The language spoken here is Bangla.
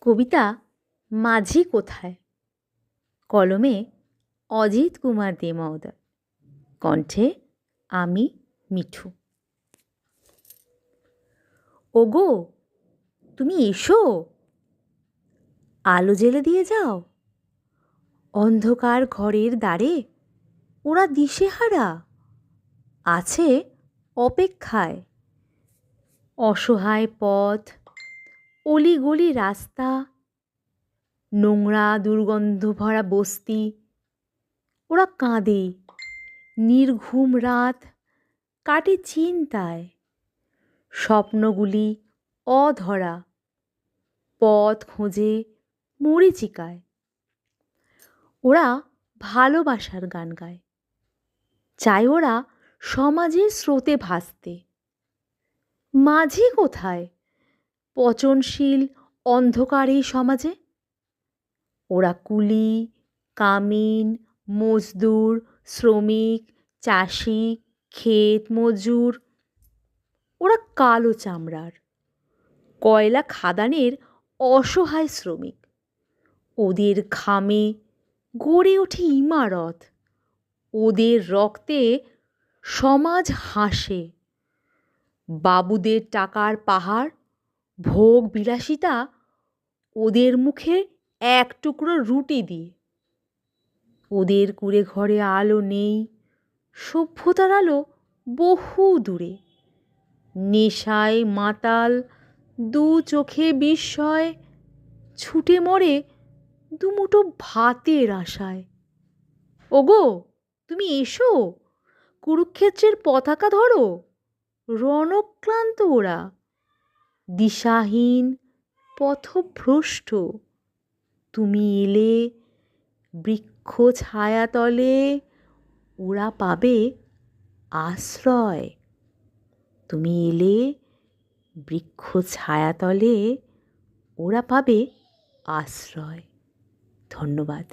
কবিতা মাঝি কোথায়? কলমে অজিত কুমার দে মহোদয়, কণ্ঠে আমি মিঠু। ওগো, তুমি এসো, আলো জেলে দিয়ে যাও। অন্ধকার ঘরের দ্বারে ওরা দিশেহারা আছে অপেক্ষায়। অসহায় পথ, অলিগলি রাস্তা, নোংরা দুর্গন্ধ ভরা বস্তি, ওরা কাঁদে। নির্ঘুম রাত কাটে চিন্তায়, স্বপ্নগুলি অধরা, পথ খোঁজে মরীচিকায়। ওরা ভালোবাসার গান গায়, চায় ওরা সমাজের স্রোতে ভাসতে। মাঝি কোথায় পচনশীল অন্ধকার এই সমাজে? ওরা কুলি, কামিন, মজদুর, শ্রমিক, চাষি, ক্ষেত মজুর, ওরা কালো চামড়ার কয়লা খাদানের অসহায় শ্রমিক। ওদের ঘামে গড়ে ওঠে ইমারত, ওদের রক্তে সমাজ হাসে। বাবুদের টাকার পাহাড়, ভোগ বিলাসিতা ওদের মুখে এক টুকরো রুটি দিয়ে। ওদের কুঁড়ে ঘরে আলো নেই, সভ্যতার আলো বহু দূরে। নেশায় মাতাল, দু চোখে বিস্ময়, ছুটে মরে দুমুঠো ভাতের আশায়। ওগো, তুমি এসো, কুরুক্ষেত্রের পতাকা ধরো। রণক্লান্ত ওরা, দিশাহীন, পথভ্রষ্ট। তুমি এলে বৃক্ষ ছায়াতলে ওরা পাবে আশ্রয়। তুমি এলে বৃক্ষ ছায়াতলে ওরা পাবে আশ্রয়। ধন্যবাদ।